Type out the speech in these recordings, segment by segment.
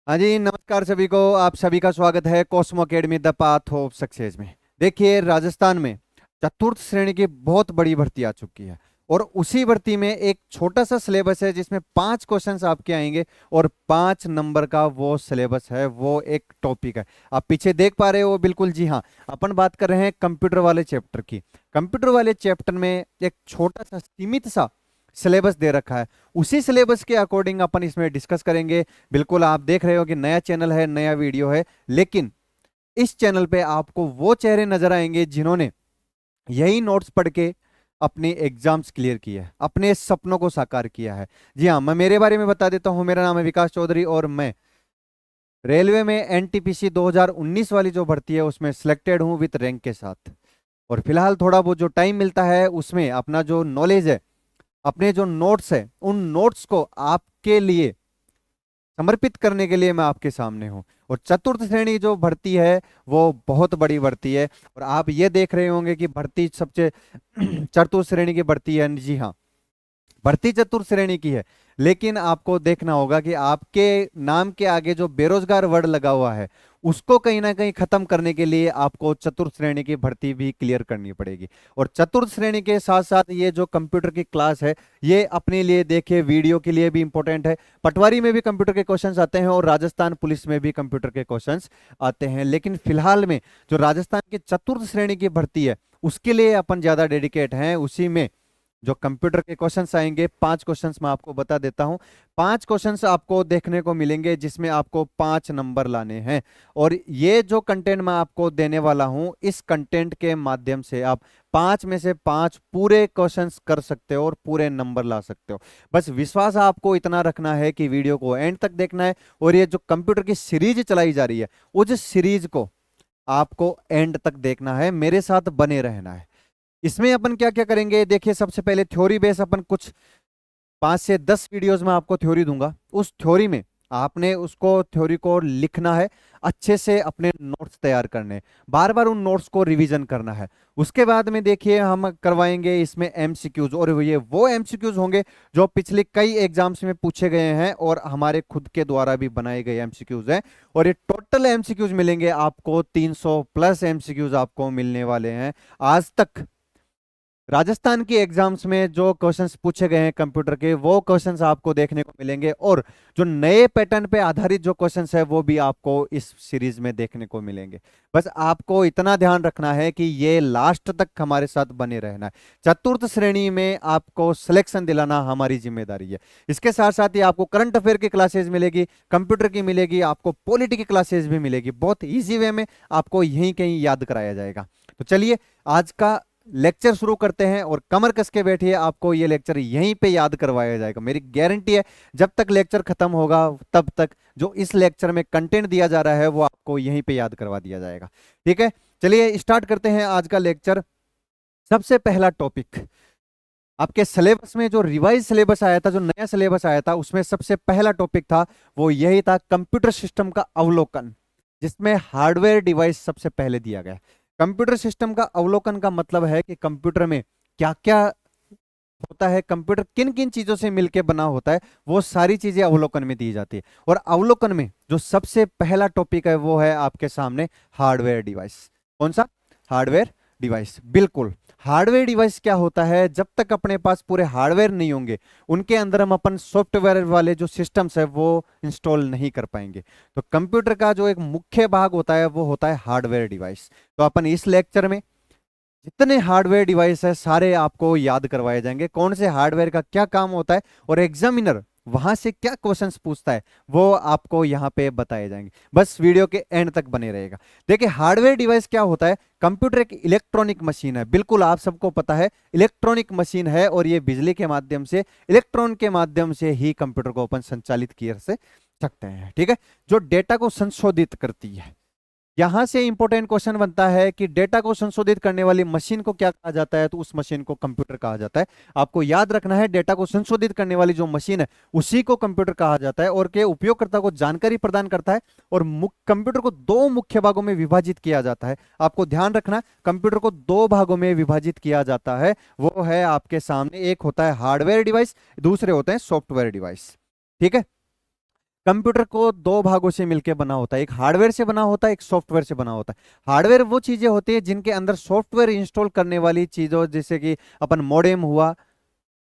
हाँ जी, नमस्कार सभी को। आप सभी का स्वागत है Cosmo academy the path of success में। देखिए, राजस्थान में चतुर्थ श्रेणी की बहुत बड़ी भर्ती आ चुकी है और उसी भर्ती में एक छोटा सा सिलेबस है जिसमें 5 क्वेश्चंस आपके आएंगे और 5 नंबर का वो सिलेबस है, वो एक टॉपिक है। आप पीछे देख पा रहे हो, बिल्कुल जी हाँ, अपन बात कर रहे हैं कंप्यूटर वाले चैप्टर की। कंप्यूटर वाले चैप्टर में एक छोटा सा सीमित सा सिलेबस दे रखा है, उसी सिलेबस के अकॉर्डिंग अपन इसमें डिस्कस करेंगे। बिल्कुल आप देख रहे हो कि नया चैनल है, नया वीडियो है, लेकिन इस चैनल पे आपको वो चेहरे नजर आएंगे जिन्होंने यही नोट्स पढ़ के अपने एग्जाम्स क्लियर किए हैं, अपने सपनों को साकार किया है। जी हाँ, मैं मेरे बारे में बता देता हूं। मेरा नाम है विकास चौधरी और मैं रेलवे में एनटीपीसी 2019 वाली जो भर्ती है उसमें सिलेक्टेड हूं विद रैंक के साथ। और फिलहाल थोड़ा बहुत जो टाइम मिलता है उसमें अपना जो नॉलेज है, अपने जो नोट्स है, उन नोट्स को आपके लिए समर्पित करने के लिए मैं आपके सामने हूं। और चतुर्थ श्रेणी जो भर्ती है वो बहुत बड़ी भर्ती है और आप ये देख रहे होंगे कि भर्ती सबसे चतुर्थ श्रेणी की भर्ती है। जी हाँ, भर्ती चतुर्थ श्रेणी की है, लेकिन आपको देखना होगा कि आपके नाम के आगे जो बेरोजगार वर्ड लगा हुआ है उसको कहीं ना कहीं खत्म करने के लिए आपको चतुर्थ श्रेणी की भर्ती भी क्लियर करनी पड़ेगी। और चतुर्थ श्रेणी के साथ साथ ये जो कंप्यूटर की क्लास है ये अपने लिए देखिए वीडियो के लिए भी इंपॉर्टेंट है। पटवारी में भी कंप्यूटर के क्वेश्चंस आते हैं और राजस्थान पुलिस में भी कंप्यूटर के क्वेश्चंस आते हैं, लेकिन फिलहाल में जो राजस्थान की चतुर्थ श्रेणी की भर्ती है उसके लिए अपन ज्यादा डेडिकेट हैं। उसी में जो कंप्यूटर के क्वेश्चंस आएंगे, 5 क्वेश्चंस मैं आपको बता देता हूं। 5 क्वेश्चंस आपको देखने को मिलेंगे जिसमें आपको 5 नंबर लाने हैं। और ये जो कंटेंट मैं आपको देने वाला हूं, इस कंटेंट के माध्यम से आप 5 में से 5 पूरे क्वेश्चंस कर सकते हो और पूरे नंबर ला सकते हो। बस विश्वास आपको इतना रखना है कि वीडियो को एंड तक देखना है और ये जो कंप्यूटर की सीरीज चलाई जा रही है उस सीरीज को आपको एंड तक देखना है, मेरे साथ बने रहना है। इसमें अपन क्या क्या करेंगे, देखिए सबसे पहले थ्योरी बेस अपन कुछ 5 से 10 वीडियोस में आपको थ्योरी दूंगा। उस थ्योरी में आपने उसको थ्योरी को लिखना है, अच्छे से अपने नोट्स तैयार करने, बार बार उन नोट्स को रिवीजन करना है। उसके बाद में देखिए हम करवाएंगे इसमें एमसीक्यूज, और ये वो एमसीक्यूज होंगे जो पिछले कई एग्जाम्स में पूछे गए हैं और हमारे खुद के द्वारा भी बनाए गए एमसीक्यूज हैं। और ये टोटल एमसीक्यूज मिलेंगे आपको 300 प्लस एमसीक्यूज आपको मिलने वाले हैं। आज तक राजस्थान की एग्जाम्स में जो क्वेश्चंस पूछे गए हैं कंप्यूटर के, वो क्वेश्चंस आपको देखने को मिलेंगे और जो नए पैटर्न पे आधारित जो क्वेश्चंस है वो भी आपको इस सीरीज में देखने को मिलेंगे। बस आपको इतना ध्यान रखना है कि ये लास्ट तक हमारे साथ बने रहना है। चतुर्थ श्रेणी में आपको सिलेक्शन दिलाना हमारी जिम्मेदारी है। इसके साथ साथ ही आपको करंट अफेयर की क्लासेज मिलेगी, कंप्यूटर की मिलेगी, आपको पॉलिटी की क्लासेज भी मिलेगी। बहुत ईजी वे में आपको यहीं कहीं याद कराया जाएगा। तो चलिए आज का लेक्चर शुरू करते हैं और कमर कस के बैठिए, आपको ये लेक्चर यहीं पे याद करवाया जाएगा, मेरी गारंटी है। जब तक लेक्चर खत्म होगा तब तक जो इस लेक्चर में कंटेंट दिया जा रहा है वो आपको यहीं पे याद करवा दिया जाएगा। ठीक है, चलिए स्टार्ट करते हैं आज का लेक्चर। सबसे पहला टॉपिक, आपके सिलेबस में जो रिवाइज सिलेबस आया था, जो नया सिलेबस आया था, उसमें सबसे पहला टॉपिक था वो यही था, कंप्यूटर सिस्टम का अवलोकन, जिसमें हार्डवेयर डिवाइस सबसे पहले दिया गया। कंप्यूटर सिस्टम का अवलोकन का मतलब है कि कंप्यूटर में क्या क्या होता है, कंप्यूटर किन किन चीजों से मिलकर बना होता है, वो सारी चीजें अवलोकन में दी जाती है। और अवलोकन में जो सबसे पहला टॉपिक है वो है आपके सामने हार्डवेयर डिवाइस। कौन सा? Hardware device. बिल्कुल, हार्डवेयर डिवाइस क्या होता है, जब तक अपने पास पूरे हार्डवेयर नहीं होंगे उनके अंदर हम अपन सॉफ्टवेयर वाले जो सिस्टम्स है वो इंस्टॉल नहीं कर पाएंगे। तो कंप्यूटर का जो एक मुख्य भाग होता है वो होता है हार्डवेयर डिवाइस। तो अपन इस लेक्चर में जितने हार्डवेयर डिवाइस है सारे आपको याद करवाए जाएंगे, कौन से हार्डवेयर का क्या काम होता है और एग्जामिनर वहां से क्या क्वेश्चंस पूछता है वो आपको यहाँ पे बताए जाएंगे। बस वीडियो के एंड तक बने रहेगा। देखिए, हार्डवेयर डिवाइस क्या होता है, कंप्यूटर एक इलेक्ट्रॉनिक मशीन है, बिल्कुल आप सबको पता है इलेक्ट्रॉनिक मशीन है, और ये बिजली के माध्यम से, इलेक्ट्रॉन के माध्यम से ही कंप्यूटर को अपन संचालित किए से सकते हैं। ठीक है, जो डेटा को संशोधित करती है। यहां से इंपॉर्टेंट क्वेश्चन बनता है कि डेटा को संशोधित करने वाली मशीन को क्या कहा जाता है, तो उस मशीन को कंप्यूटर कहा जाता है। आपको याद रखना है, डेटा को संशोधित करने वाली जो मशीन है उसी को कंप्यूटर कहा जाता है और के उपयोगकर्ता को जानकारी प्रदान करता है। और कंप्यूटर को 2 मुख्य भागों में विभाजित किया जाता है। आपको ध्यान रखना, कंप्यूटर को 2 भागों में विभाजित किया जाता है। वो है आपके सामने, एक होता है हार्डवेयर डिवाइस, दूसरे होते हैं सॉफ्टवेयर डिवाइस। ठीक है, कंप्यूटर को दो भागों से मिलकर बना होता है, एक हार्डवेयर से बना होता है, एक सॉफ्टवेयर से बना होता है। हार्डवेयर वो चीजें होती है जिनके अंदर सॉफ्टवेयर इंस्टॉल करने वाली चीजों, जैसे कि अपन मॉडेम हुआ,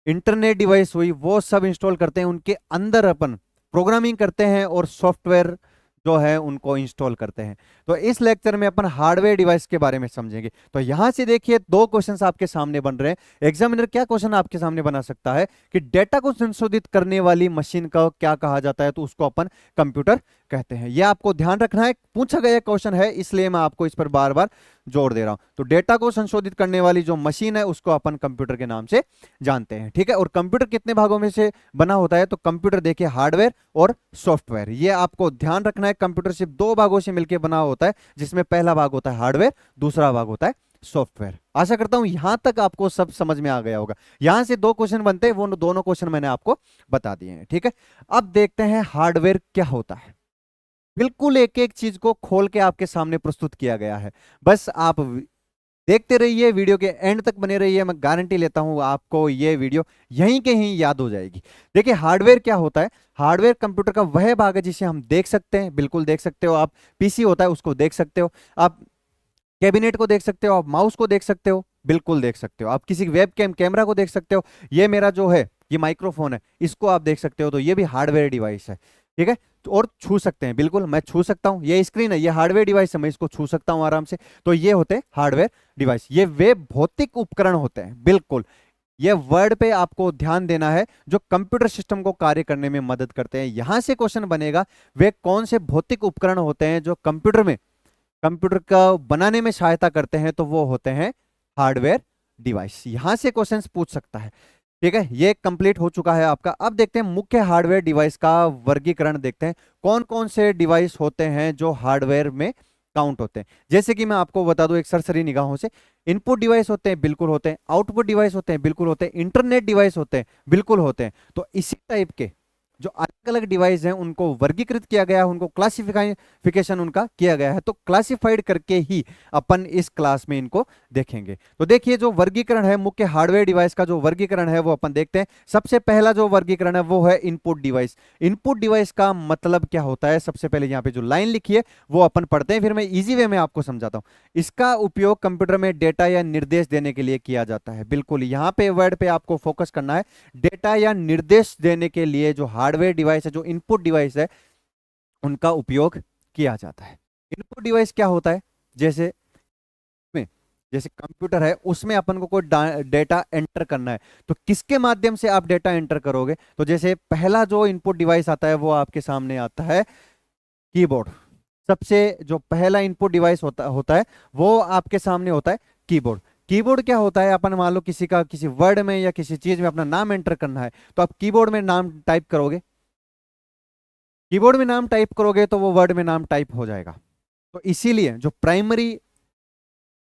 इंटरनेट डिवाइस हुई, वो सब इंस्टॉल करते हैं, उनके अंदर अपन प्रोग्रामिंग करते हैं और सॉफ्टवेयर जो है उनको इंस्टॉल करते हैं। तो इस लेक्चर में अपन हार्डवेयर डिवाइस के बारे में समझेंगे। तो यहां से देखिए दो क्वेश्चंस आपके सामने बन रहे हैं। एग्जामिनर क्या क्वेश्चन आपके सामने बना सकता है कि डेटा को संशोधित करने वाली मशीन का क्या कहा जाता है, तो उसको अपन कंप्यूटर कहते हैं। यह आपको ध्यान रखना है, पूछा गया क्वेश्चन है, इसलिए मैं आपको इस पर बार बार जोर दे रहा हूं। तो डेटा को संशोधित करने वाली जो मशीन है उसको अपन कंप्यूटर के नाम से जानते हैं, ठीक है। और कंप्यूटर कितने भागों में से बना होता है, तो कंप्यूटर देखिए हार्डवेयर और सॉफ्टवेयर, ये आपको ध्यान रखना है। कंप्यूटर सिर्फ दो भागों से मिलकर बना होता है, जिसमें पहला भाग होता है हार्डवेयर, दूसरा भाग होता है सॉफ्टवेयर। आशा करता हूं यहां तक आपको सब समझ में आ गया होगा। यहां से दो क्वेश्चन बनते हैं, वो दोनों क्वेश्चन मैंने आपको बता दिए हैं, ठीक है। अब देखते हैं हार्डवेयर क्या होता है। बिल्कुल एक एक चीज को खोल के आपके सामने प्रस्तुत किया गया है, बस आप देखते रहिए, वीडियो के एंड तक बने रहिए। मैं गारंटी लेता हूं आपको ये वीडियो यहीं के ही याद हो जाएगी। देखिए हार्डवेयर क्या होता है। हार्डवेयर कंप्यूटर का वह भाग है जिसे हम देख सकते हैं, बिल्कुल देख सकते हो आप। पीसी होता है उसको देख सकते हो आप, कैबिनेट को देख सकते हो आप, माउस को देख सकते हो, बिल्कुल देख सकते हो आप, किसी वेब कैमरा को देख सकते हो। ये मेरा जो है ये माइक्रोफोन है, इसको आप देख सकते हो, तो ये भी हार्डवेयर डिवाइस है, ठीक है। तो और छू सकते हैं, बिल्कुल मैं छू सकता हूं, ये स्क्रीन है, ये हार्डवेयर डिवाइस है, मैं इसको छू सकता हूं आराम से। तो ये होते हैं हार्डवेयर डिवाइस, ये वे भौतिक उपकरण होते हैं, बिल्कुल। ये वर्ड पे आपको ध्यान देना है, जो कंप्यूटर सिस्टम को कार्य करने में मदद करते हैं। यहां से क्वेश्चन बनेगा, वे कौन से भौतिक उपकरण होते हैं जो कंप्यूटर का बनाने में सहायता करते हैं, तो वो होते हैं हार्डवेयर डिवाइस। यहां से क्वेश्चंस पूछ सकता है, ठीक है। ये कंप्लीट हो चुका है आपका। अब देखते हैं मुख्य हार्डवेयर डिवाइस का वर्गीकरण, देखते हैं कौन कौन से डिवाइस होते हैं जो हार्डवेयर में काउंट होते हैं। जैसे कि मैं आपको बता दूं एक सरसरी निगाहों से, इनपुट डिवाइस होते हैं, बिल्कुल होते हैं। आउटपुट डिवाइस होते हैं, बिल्कुल होते हैं। इंटरनेट डिवाइस होते हैं, बिल्कुल होते हैं। तो इसी टाइप के जो अलग अलग डिवाइस हैं उनको वर्गीकृत किया गया है, उनको क्लासिफिकेशन उनका किया गया है। तो क्लासिफाइड करके ही अपन इस क्लास में इनको देखेंगे। तो देखिए जो वर्गीकरण है मुख्य हार्डवेयर डिवाइस का, जो वर्गीकरण है वो अपन देखते हैं। सबसे पहला जो वर्गीकरण है वो है इनपुट डिवाइस। इनपुट डिवाइस का मतलब क्या होता है, सबसे पहले यहाँ पे जो लाइन लिखी है वो अपन पढ़ते हैं, फिर मैं इजी वे में आपको समझाता हूं। इसका उपयोग कंप्यूटर में डेटा या निर्देश देने के लिए किया जाता है, बिल्कुल यहाँ पे वर्ड पे आपको फोकस करना है। डेटा या निर्देश देने के लिए जो हार्डवेयर डिवाइस है, जो इनपुट डिवाइस है, उनका उपयोग किया जाता है। इनपुट डिवाइस क्या होता है, जैसे जैसे कंप्यूटर है उसमें अपन को कोई डेटा एंटर करना है, तो किसके माध्यम से आप डेटा एंटर करोगे। तो जैसे पहला जो इनपुट डिवाइस आता है वो आपके सामने आता है कीबोर्ड। सबसे जो पहला इनपुट डिवाइस होता है वो आपके सामने होता है कीबोर्ड। कीबोर्ड क्या होता है, अपन मान लो किसी वर्ड में या किसी चीज में अपना नाम एंटर करना है, तो आप कीबोर्ड में नाम टाइप करोगे, कीबोर्ड में नाम टाइप करोगे तो वो वर्ड में नाम टाइप हो जाएगा। तो इसीलिए जो प्राइमरी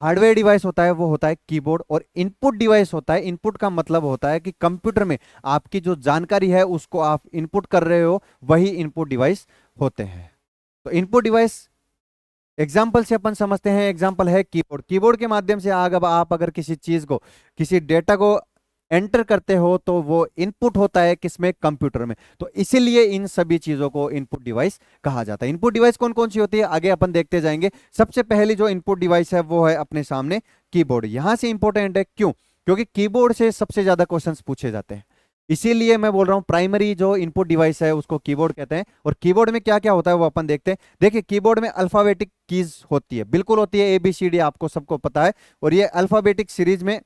हार्डवेयर डिवाइस होता है वो होता है कीबोर्ड, और इनपुट डिवाइस होता है, इनपुट का मतलब होता है कि कंप्यूटर में आपकी जो जानकारी है उसको आप इनपुट कर रहे हो, वही इनपुट डिवाइस होते हैं। तो इनपुट डिवाइस एग्जाम्पल से अपन समझते हैं, एग्जाम्पल है कीबोर्ड। कीबोर्ड के माध्यम से आप अगर किसी चीज को, किसी डेटा को एंटर करते हो तो वो इनपुट होता है किसमें, कंप्यूटर में। तो इसीलिए इन सभी चीजों को इनपुट डिवाइस कहा जाता है। इनपुट डिवाइस कौन कौन सी होती है आगे अपन देखते जाएंगे। सबसे पहली जो इनपुट डिवाइस है वो है अपने सामने कीबोर्ड। यहां से इंपॉर्टेंट है, क्यों, क्योंकि कीबोर्ड से सबसे ज्यादा क्वेश्चंस पूछे जाते हैं, इसीलिए मैं बोल रहा हूं प्राइमरी जो इनपुट डिवाइस है उसको कीबोर्ड कहते हैं। और कीबोर्ड में क्या क्या होता है वो अपन देखते हैं। देखिए कीबोर्ड में अल्फाबेटिक कीज होती है, बिल्कुल होती है, ABCD आपको सबको पता है। और ये अल्फाबेटिक सीरीज में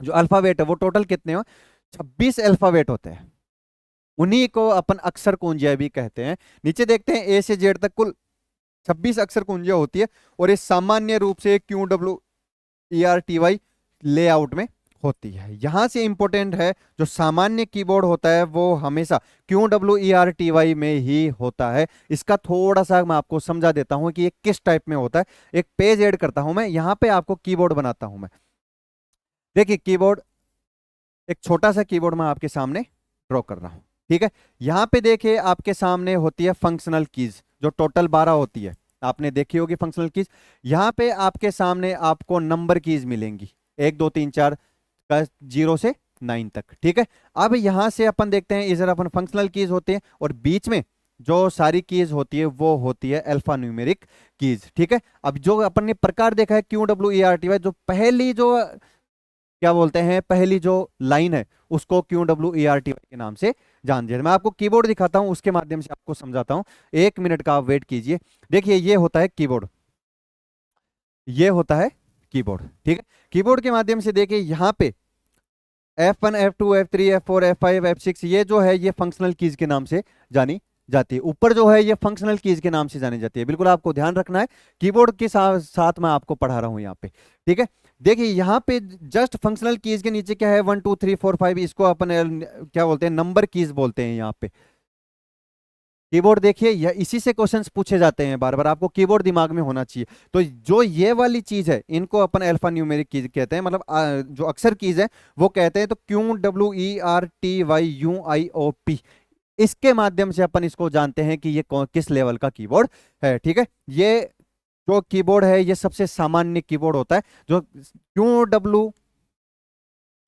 जो अल्फाबेट है वो टोटल कितने हो, 26 अल्फाबेट होते हैं, उन्हीं को अपन अक्षर कुंजियां भी कहते हैं। नीचे देखते हैं A से Z तक कुल 26 अक्षर कुंजियां होती है, और ये सामान्य रूप से QWERTY लेआउट में होती है। यहां से इंपॉर्टेंट है, जो सामान्य कीबोर्ड होता है वो हमेशा QWERTY में ही होता है। इसका थोड़ा सा मैं आपको समझा देता हूं कि ये किस टाइप में होता है। एक पेज ऐड करता हूं मैं, यहां पे आपको कीबोर्ड बनाता हूं मैं। देखिए कीबोर्ड, एक छोटा सा कीबोर्ड मैं आपके सामने ड्रॉ कर रहा हूं, ठीक है। यहां पे देखिए आपके सामने होती है फंक्शनल कीज, जो टोटल 12 होती है, आपने देखी होगी फंक्शनल कीज। यहां पे आपके सामने आपको नंबर कीज मिलेंगी, 1 2 3 4 का 0 से 9 तक, ठीक है। अब यहां से अपन देखते हैं, इधर अपन फंक्शनल कीज होते हैं और बीच में जो सारी कीज होती है वो होती है अल्फा न्यूमेरिक कीज। ठीक है, अब जो अपन ने प्रकार देखा है QWERTY, जो पहली जो क्या बोलते हैं, पहली जो लाइन है उसको QWERTY के नाम से जान दिया। मैं आपको कीबोर्ड दिखाता हूं, उसके माध्यम से आपको समझाता हूं। 1 मिनट का आप वेट कीजिए। देखिए ये होता है कीबोर्ड, ये होता है कीबोर्ड। ठीक है, कीबोर्ड के माध्यम से देखिए यहाँ पे F1 F2 F3 F4 F5 F6 ये जो है ये फंक्शनल कीज के नाम से जानी जाती है। ऊपर जो है ये फंक्शनल कीज के नाम से जानी जाती है। बिल्कुल आपको ध्यान रखना है, कीबोर्ड के साथ मैं आपको पढ़ा रहा हूं यहाँ पे। ठीक है, देखिए यहाँ पे जस्ट फंक्शनल कीज के नीचे क्या है, 1 2 3 4 5, इसको अपन क्या बोलते हैं, नंबर कीज बोलते हैं यहाँ पे। कीबोर्ड देखिए, या इसी से क्वेश्चंस पूछे जाते हैं बार बार, आपको कीबोर्ड दिमाग में होना चाहिए। तो जो ये वाली चीज है इनको अपन अल्फा न्यूमेरिक कीज कहते हैं, मतलब जो अक्सर कीज है वो कहते हैं। तो QWERTYUIOP, इसके माध्यम से अपन इसको जानते हैं कि ये किस लेवल का कीबोर्ड है। ठीक है, ये जो कीबोर्ड है ये सबसे सामान्य कीबोर्ड होता है। जो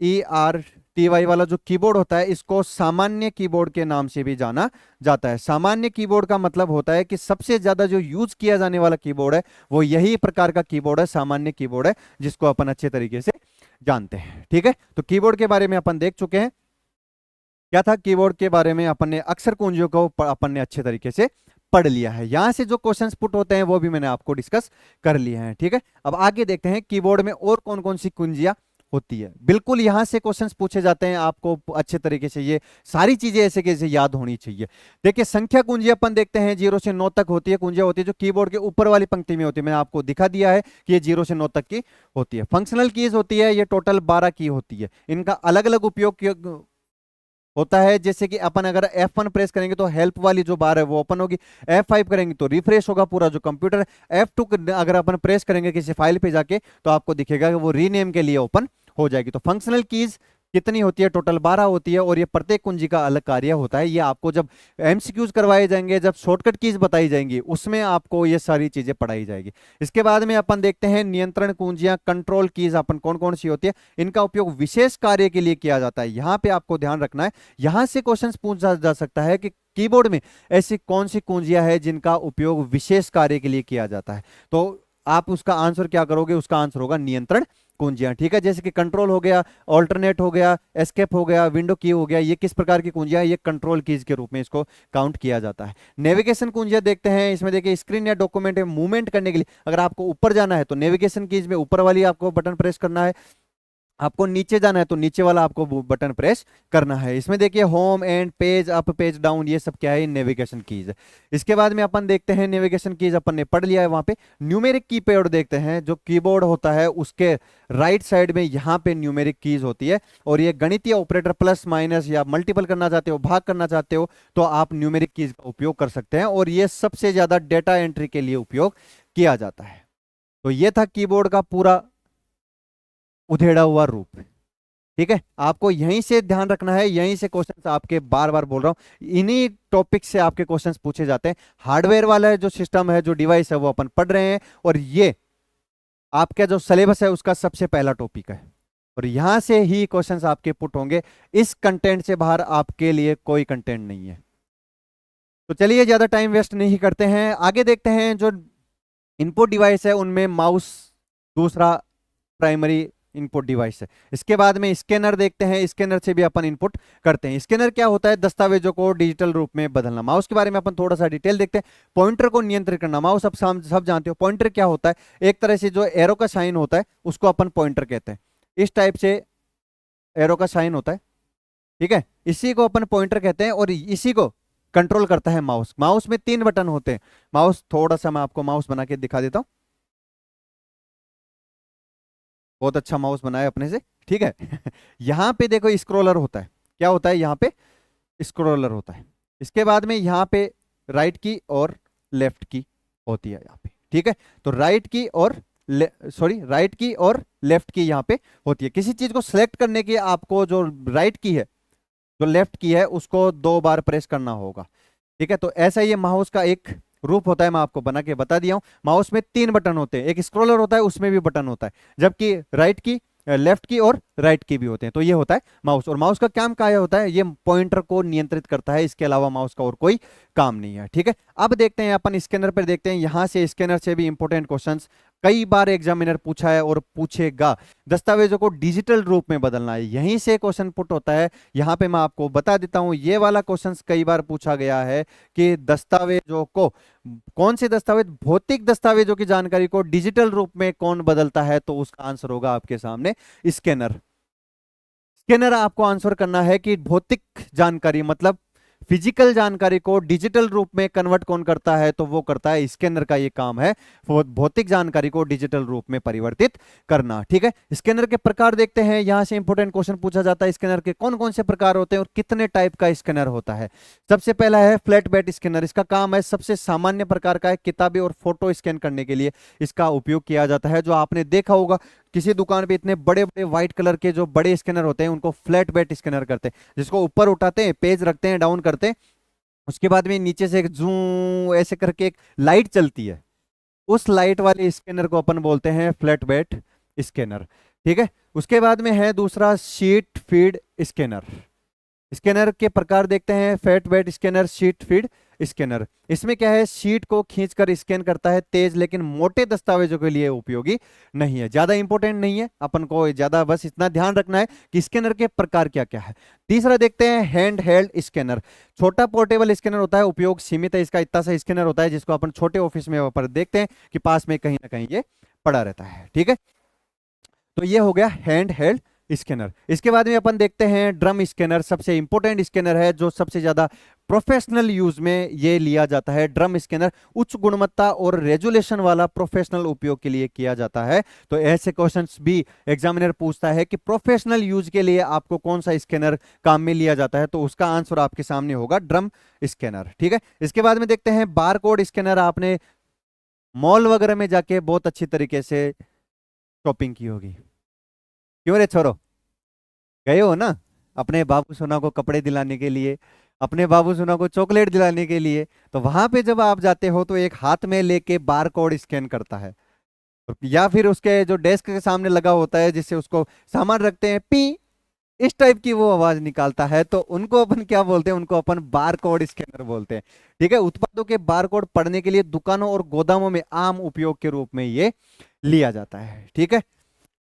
QWERTY वाला जो कीबोर्ड होता है इसको सामान्य कीबोर्ड के नाम से भी जाना जाता है। सामान्य कीबोर्ड का मतलब होता है कि सबसे ज्यादा जो यूज किया जाने वाला कीबोर्ड है वो यही प्रकार का कीबोर्ड है, सामान्य कीबोर्ड है, जिसको अपन अच्छे तरीके से जानते हैं। ठीक है, तो कीबोर्ड के बारे में अपन देख चुके हैं। क्या था कीबोर्ड के बारे में, अपन ने अक्षर कुंजियों को अपन ने अच्छे तरीके से पढ़ लिया है। यहां से जो क्वेश्चंस पुट होते हैं वो भी मैंने आपको डिस्कस कर लिए हैं। ठीक है, अब आगे देखते हैं कीबोर्ड में और कौन कौन सी कुंजियां होती है। बिल्कुल यहां से क्वेश्चंस पूछे जाते हैं, आपको अच्छे तरीके से ये सारी चीजें ऐसे कैसे याद होनी चाहिए। देखिए संख्या कुंजी अपन देखते हैं 0 से 9 तक होती है, कुंजियां होती है जो कीबोर्ड के ऊपर वाली पंक्ति में होती है। मैंने आपको दिखा दिया है कि ये 0 से 9 तक की होती है। फंक्शनल कीज होती है, ये टोटल 12 की होती है। इनका अलग अलग उपयोग होता है। जैसे कि अपन अगर F1 प्रेस करेंगे तो हेल्प वाली जो बार है वो ओपन होगी, F5 करेंगे तो रिफ्रेश होगा पूरा जो कंप्यूटर, F2 अगर अपन प्रेस करेंगे किसी फाइल पे जाके तो आपको दिखेगा कि वो रीनेम के लिए ओपन हो जाएगी। तो फंक्शनल कीज कितनी होती है, टोटल 12 होती है, और ये प्रत्येक कुंजी का अलग कार्य होता है। ये आपको जब MCQs करवाए जाएंगे, जब शॉर्टकट कीज बताई जाएंगी, उसमें आपको ये सारी चीजें पढ़ाई जाएगी। इसके बाद में अपन देखते हैं नियंत्रण कुंजियां, कंट्रोल कीज अपन कौन कौन सी होती है। इनका उपयोग विशेष कार्य के लिए किया जाता है। यहां पे आपको ध्यान रखना है, यहां से क्वेश्चन पूछा जा सकता है कि कीबोर्ड में ऐसी कौन सी कुंजियां हैं जिनका उपयोग विशेष कार्य के लिए किया जाता है। तो आप उसका आंसर क्या करोगे, उसका आंसर होगा नियंत्रण कुंजियां। ठीक है, जैसे कि कंट्रोल हो गया, ऑल्टरनेट हो गया, एस्केप हो गया, विंडो की हो गया, ये किस प्रकार की कुंजियां, ये कंट्रोल कीज के रूप में इसको काउंट किया जाता है। नेविगेशन कुंजियां देखते हैं, इसमें देखिए स्क्रीन या डॉक्यूमेंट में मूवमेंट करने के लिए अगर आपको ऊपर जाना है तो नेविगेशन कीज में ऊपर वाली आपको बटन प्रेस करना है, आपको नीचे जाना है तो नीचे वाला आपको बटन प्रेस करना है। इसमें देखिए home and page up page down, ये सब क्या है, नेविगेशन कीज है। इसके बाद में अपन देखते हैं नेविगेशन कीज अपन ने पढ़ लिया है। वहां पे न्यूमेरिक कीपैड देखते हैं, जो कीबोर्ड होता है उसके राइट साइड में यहाँ पे न्यूमेरिक कीज होती है, और ये गणितीय ऑपरेटर प्लस माइनस या मल्टीपल करना चाहते हो, भाग करना चाहते हो, तो आप न्यूमेरिक कीज का उपयोग कर सकते हैं, और ये सबसे ज्यादा डेटा एंट्री के लिए उपयोग किया जाता है। तो ये था कीबोर्ड का पूरा उधेड़ा हुआ रूप। ठीक है, आपको यहीं से ध्यान रखना है, यहीं से क्वेश्चंस आपके बार बार बोल रहा हूं, इन्हीं टॉपिक से आपके क्वेश्चंस पूछे जाते हैं। हार्डवेयर वाला जो सिस्टम है, जो डिवाइस है, वो अपन पढ़ रहे हैं, और ये आपका जो सिलेबस है उसका सबसे पहला टॉपिक है, और यहां से ही क्वेश्चंस आपके पुट होंगे। इस कंटेंट से बाहर आपके लिए कोई कंटेंट नहीं है। तो चलिए ज्यादा टाइम वेस्ट नहीं करते हैं, आगे देखते हैं। जो इनपुट डिवाइस है उनमें माउस दूसरा प्राइमरी इनपुट डिवाइस है। इसके बाद में स्कैनर देखते हैं, स्कैनर से भी अपन इनपुट करते हैं। स्कैनर क्या होता है, दस्तावेजों को डिजिटल रूप में बदलना। माउस के बारे में अपन थोड़ा सा डिटेल देखते हैं। पॉइंटर को नियंत्रित करना, माउस अब सब जानते हो पॉइंटर क्या होता है, एक तरह से जो एरो का साइन होता है उसको अपन पॉइंटर कहते हैं। इस टाइप से एरो का साइन होता है, ठीक है, इसी को अपन पॉइंटर कहते हैं, और इसी को कंट्रोल करता है माउस। माउस में 3 बटन होते हैं। माउस थोड़ा सा मैं आपको माउस बना के दिखा देता हूं, बहुत अच्छा माउस बनाया अपने से, ठीक है। यहां पे देखो स्क्रोलर होता है, क्या होता है यहाँ पे, स्क्रोलर होता है। इसके बाद में यहाँ पे राइट की और लेफ्ट की होती है यहाँ पे, ठीक है। तो राइट की और राइट की और लेफ्ट की यहाँ पे होती है। किसी चीज को सिलेक्ट करने की आपको जो राइट की है, जो लेफ्ट की है, उसको 2 बार प्रेस करना होगा, ठीक है। तो ऐसा ये माउस का एक रूप होता है, मैं आपको बना के बता दिया हूं। माउस में 3 बटन होते हैं, एक स्क्रॉलर होता है उसमें भी बटन होता है, जबकि राइट की लेफ्ट की और राइट की भी होते हैं। तो ये होता है माउस, और माउस का काम क्या होता है, ये पॉइंटर को नियंत्रित करता है, इसके अलावा माउस का और कोई काम नहीं है। ठीक है, अब देखते हैं अपन स्कैनर पर, देखते हैं यहां से स्कैनर से भी इंपॉर्टेंट क्वेश्चंस कई बार एग्जामिनर पूछा है और पूछेगा। दस्तावेजों को डिजिटल रूप में बदलना है, यहीं से क्वेश्चन पुट होता है। यहां पे मैं आपको बता देता हूं, ये वाला क्वेश्चन कई बार पूछा गया है कि दस्तावेजों को, कौन से दस्तावेज, भौतिक दस्तावेजों की जानकारी को डिजिटल रूप में कौन बदलता है, तो उसका आंसर होगा आपके सामने स्कैनर। स्कैनर आपको आंसर करना है कि भौतिक जानकारी मतलब फिजिकल जानकारी को डिजिटल रूप में कन्वर्ट कौन करता है, तो वो करता है स्कैनर का ये काम है, भौतिक जानकारी को डिजिटल रूप में परिवर्तित करना। ठीक है, स्कैनर के प्रकार देखते हैं, यहां से इंपॉर्टेंट क्वेश्चन पूछा जाता है स्कैनर के कौन कौन से प्रकार होते हैं और कितने टाइप का स्कैनर होता है। सबसे पहला है फ्लैट बेड स्कैनर, इसका काम है सबसे सामान्य प्रकार का है, किताबें और फोटो स्कैन करने के लिए इसका उपयोग किया जाता है। जो आपने देखा होगा किसी दुकान पे इतने बड़े बड़े व्हाइट कलर के जो बड़े स्कैनर होते हैं उनको फ्लैट बेड स्कैनर करते हैं, जिसको ऊपर उठाते हैं, पेज रखते हैं, डाउन करते हैं, उसके बाद में नीचे से एक जूम ऐसे करके एक लाइट चलती है, उस लाइट वाले स्कैनर को अपन बोलते हैं फ्लैट बेड स्कैनर। ठीक है, उसके बाद में है दूसरा शीट फीड स्कैनर। स्कैनर के प्रकार देखते हैं, flat bed scanner, sheet feed scanner. इसमें क्या है, शीट को खींचकर स्कैन करता है, तेज लेकिन मोटे दस्तावेजों के लिए उपयोगी नहीं है, ज्यादा इंपॉर्टेंट नहीं है, अपन को ज्यादा बस इतना ध्यान रखना है कि स्कैनर के प्रकार क्या क्या है। तीसरा देखते हैं हैंड हेल्ड स्कैनर, छोटा पोर्टेबल स्कैनर होता है, उपयोग सीमित है, इसका इतना सा स्कैनर होता है जिसको अपन छोटे ऑफिस में पर देखते हैं कि पास में कहीं ना कहीं ये पड़ा रहता है। ठीक है, तो ये हो गया हैंड हेल्ड स्कैनर। इसके बाद में अपन देखते हैं ड्रम स्कैनर, सबसे इंपॉर्टेंट स्कैनर है जो सबसे ज्यादा प्रोफेशनल यूज में ये लिया जाता है। ड्रम स्कैनर उच्च गुणवत्ता और रेजुलेशन वाला प्रोफेशनल उपयोग के लिए किया जाता है। तो ऐसे क्वेश्चंस भी एग्जामिनर पूछता है कि प्रोफेशनल यूज के लिए आपको कौन सा स्कैनर काम में लिया जाता है, तो उसका आंसर आपके सामने होगा ड्रम स्कैनर। ठीक है, इसके बाद में देखते हैं बार कोड स्कैनर। आपने मॉल वगैरह में जाके बहुत अच्छी तरीके से शॉपिंग की होगी, क्यों रे छोरो, गए हो ना अपने बाबू सोना को कपड़े दिलाने के लिए, अपने बाबू सोना को चॉकलेट दिलाने के लिए, तो वहां पे जब आप जाते हो तो एक हाथ में लेके बार कोड स्कैन करता है, या फिर उसके जो डेस्क के सामने लगा होता है जिससे उसको सामान रखते हैं, पी इस टाइप की वो आवाज निकालता है, तो उनको अपन क्या बोलते हैं, उनको अपन बार कोड स्कैनर बोलते हैं। ठीक है, उत्पादों के बार कोड पढ़ने के लिए दुकानों और गोदामों में आम उपयोग के रूप में ये लिया जाता है। ठीक है,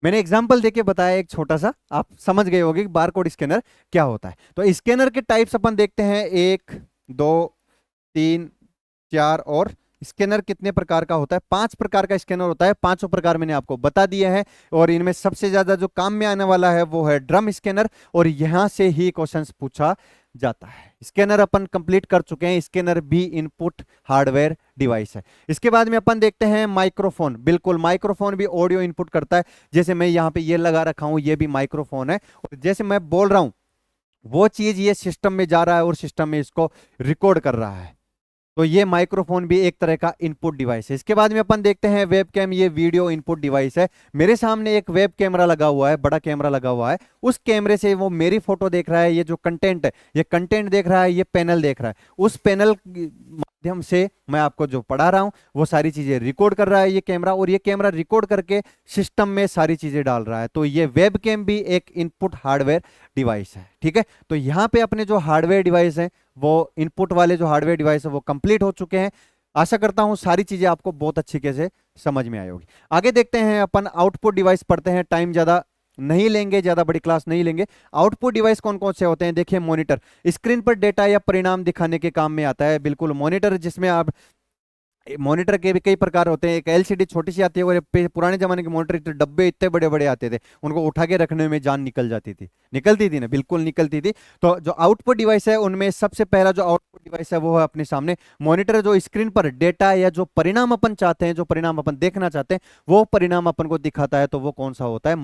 मैंने एग्जाम्पल देके बताया एक छोटा सा, आप समझ गए होंगे कि बारकोड स्कैनर क्या होता है। तो स्कैनर के टाइप्स अपन देखते हैं, 1 2 3 4, और स्कैनर कितने प्रकार का होता है, 5 प्रकार का स्कैनर होता है, पांचों प्रकार मैंने आपको बता दिए हैं। और इनमें सबसे ज्यादा जो काम में आने वाला है वो है ड्रम स्कैनर, और यहां से ही क्वेश्चंस पूछा जाता है। स्कैनर अपन कंप्लीट कर चुके हैं, स्कैनर भी इनपुट हार्डवेयर डिवाइस है। इसके बाद में अपन देखते हैं माइक्रोफोन। बिल्कुल, माइक्रोफोन भी ऑडियो इनपुट करता है, जैसे मैं यहाँ पे ये लगा रखा हूं, ये भी माइक्रोफोन है, और जैसे मैं बोल रहा हूं वो चीज ये सिस्टम में जा रहा है और सिस्टम में इसको रिकॉर्ड कर रहा है, तो ये माइक्रोफोन भी एक तरह का इनपुट डिवाइस है। इसके बाद में अपन देखते हैं वेब कैम, ये वीडियो इनपुट डिवाइस है। मेरे सामने एक वेब कैमरा लगा हुआ है, बड़ा कैमरा लगा हुआ है, उस कैमरे से वो मेरी फोटो देख रहा है, ये जो कंटेंट है ये कंटेंट देख रहा है, ये पैनल देख रहा है, उस पैनल माध्यम से मैं आपको जो पढ़ा रहा हूं वो सारी चीजें रिकॉर्ड कर रहा है ये कैमरा, और ये कैमरा रिकॉर्ड करके सिस्टम में सारी चीजें डाल रहा है। तो ये वेब कैम भी एक इनपुट हार्डवेयर डिवाइस है। ठीक है, तो यहां पे अपने जो हार्डवेयर डिवाइस है, वो इनपुट वाले जो हार्डवेयर डिवाइस है वो कंप्लीट हो चुके हैं। आशा करता हूं सारी चीजें आपको बहुत अच्छी से समझ में आई होगी। आगे देखते हैं अपन आउटपुट डिवाइस पढ़ते हैं, टाइम ज्यादा नहीं लेंगे, ज्यादा बड़ी क्लास नहीं लेंगे। आउटपुट डिवाइस कौन कौन से होते हैं, देखिए मॉनिटर, स्क्रीन पर डेटा या परिणाम दिखाने के काम में आता है। बिल्कुल, मॉनिटर, जिसमें आप, मॉनिटर के भी कई प्रकार होते हैं, एक एलसीडी छोटी सी आती है, और पुराने जमाने के मॉनिटर इतने डब्बे इतने बड़े बड़े आते थे, उनको उठा के रखने में जान निकलती थी ना, बिल्कुल निकलती थी। तो जो आउटपुट डिवाइस है उनमें सबसे पहला जो आउटपुट डिवाइस है वो है अपने सामने मॉनिटर, जो स्क्रीन पर डेटा या जो परिणाम अपन चाहते हैं, जो परिणाम अपन देखना चाहते हैं वो परिणाम अपन को दिखाता है, तो वो कौन सा होता है,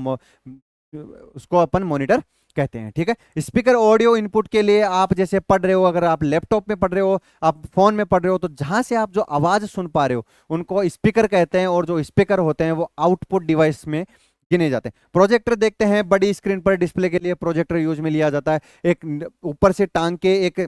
उसको अपन मॉनिटर कहते हैं। ठीक है, स्पीकर ऑडियो इनपुट के लिए, आप जैसे पढ़ रहे हो, अगर आप लैपटॉप में पढ़ रहे हो, आप फोन में पढ़ रहे हो, तो जहां से आप जो आवाज सुन पा रहे हो उनको स्पीकर कहते हैं, और जो स्पीकर होते हैं वो आउटपुट डिवाइस में गिने जाते हैं। प्रोजेक्टर देखते हैं, बड़ी स्क्रीन पर डिस्प्ले के लिए प्रोजेक्टर यूज में लिया जाता है, एक ऊपर से टांग के एक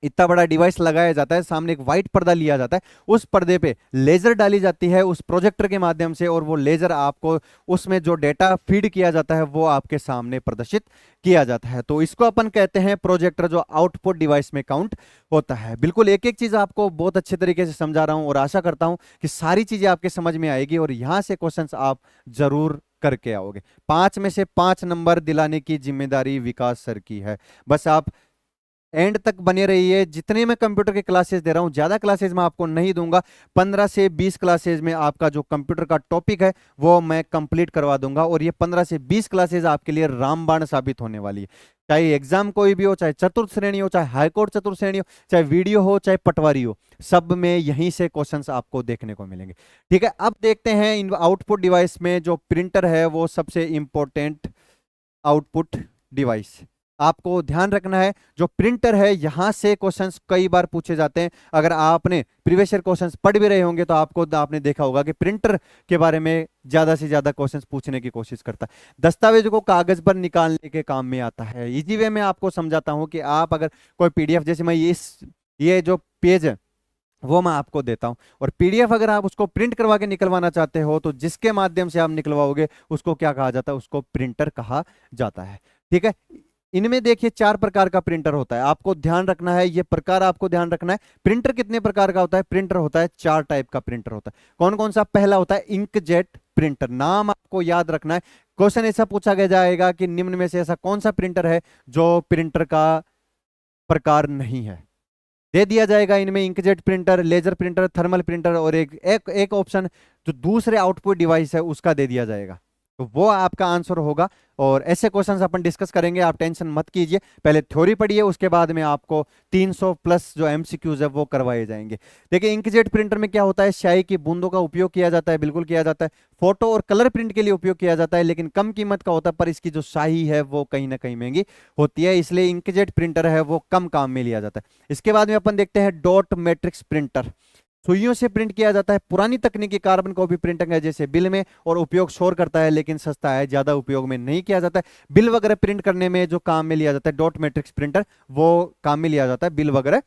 इतना बड़ा डिवाइस लगाया जाता है, सामने एक व्हाइट पर्दा लिया जाता है, उस पर्दे पे लेजर डाली जाती है उस प्रोजेक्टर के माध्यम से, और वो लेजर आपको उसमें जो डेटा फीड किया जाता है वो आपके सामने प्रदर्शित किया जाता है। तो इसको अपन कहते हैं प्रोजेक्टर, जो आउटपुट डिवाइस में काउंट होता है। बिल्कुल एक एक चीज आपको बहुत अच्छे तरीके से समझा रहा हूं और आशा करता हूं कि सारी चीजें आपके समझ में आएगी और यहां से क्वेश्चंस आप जरूर करके आओगे। 5 में से 5 नंबर दिलाने की जिम्मेदारी विकास सर की है। बस आप एंड तक बने रहिए। जितने मैं कंप्यूटर के क्लासेस दे रहा हूं, ज्यादा क्लासेस मैं आपको नहीं दूंगा, 15 से 20 क्लासेस में आपका जो कंप्यूटर का टॉपिक है वो मैं कंप्लीट करवा दूंगा, और ये 15 से 20 क्लासेस आपके लिए रामबाण साबित होने वाली है। चाहे एग्जाम कोई भी हो, चाहे चतुर्थ श्रेणी हो, चाहे हाईकोर्ट चतुर्थ श्रेणी हो, चाहे वीडियो हो, चाहे पटवारी हो, सब में यहीं से क्वेश्चंस आपको देखने को मिलेंगे। ठीक है, अब देखते हैं इन आउटपुट डिवाइस में जो प्रिंटर है वो सबसे इंपॉर्टेंट आउटपुट डिवाइस। आपको ध्यान रखना है, जो प्रिंटर है यहां से क्वेश्चंस कई बार पूछे जाते हैं। अगर आपने प्रीवियस ईयर क्वेश्चंस पढ़ भी रहे होंगे तो आपने देखा होगा कि प्रिंटर के बारे में ज्यादा से ज्यादा क्वेश्चंस पूछने की कोशिश करता है। दस्तावेज को कागज पर निकालने के काम में आता है। इजी वे में आपको समझाता हूं कि आप अगर कोई पीडीएफ, जैसे मैं ये जो पेज है वो मैं आपको देता हूं, और पीडीएफ अगर आप उसको प्रिंट करवा के निकलवाना चाहते हो तो जिसके माध्यम से आप निकलवाओगे उसको क्या कहा जाता है, उसको प्रिंटर कहा जाता है। ठीक है, इनमें देखिए 4 प्रकार का प्रिंटर होता है, आपको ध्यान रखना है, ये प्रकार आपको ध्यान रखना है। प्रिंटर कितने प्रकार का होता है? प्रिंटर होता है 4 टाइप का प्रिंटर होता है। कौन कौन सा? पहला होता है इंकजेट प्रिंटर, नाम आपको याद रखना है। क्वेश्चन ऐसा पूछा गया जाएगा कि निम्न में से ऐसा कौन सा प्रिंटर है जो प्रिंटर का प्रकार नहीं है, दे दिया जाएगा। इनमें inkjet printer, laser printer, thermal printer, और एक ऑप्शन जो दूसरे आउटपुट डिवाइस है उसका दे दिया जाएगा, तो वो आपका आंसर होगा। और ऐसे क्वेश्चंस अपन डिस्कस करेंगे, आप टेंशन मत कीजिए। पहले थ्योरी पढ़िए, उसके बाद में आपको 300 प्लस जो एमसीक्यूज है वो करवाए जाएंगे। देखिए इंकजेट प्रिंटर में क्या होता है, स्याही की बूंदों का उपयोग किया जाता है, बिल्कुल किया जाता है। फोटो और कलर प्रिंट के लिए उपयोग किया जाता है, लेकिन कम कीमत का होता है, पर इसकी जो स्याही है वो कहीं ना कहीं महंगी होती है, इसलिए इंकजेट प्रिंटर है वो कम काम में लिया जाता है। इसके बाद में अपन देखते हैं डॉट मैट्रिक्स प्रिंटर। सुइयों से प्रिंट किया जाता है, पुरानी तकनीकी कार्बन कॉपी प्रिंटिंग है जैसे बिल में, और उपयोग शोर करता है लेकिन सस्ता है, ज्यादा उपयोग में नहीं किया जाता है। बिल वगैरह प्रिंट करने में जो काम में लिया जाता है डॉट मैट्रिक्स प्रिंटर, वो काम में लिया जाता है बिल वगैरह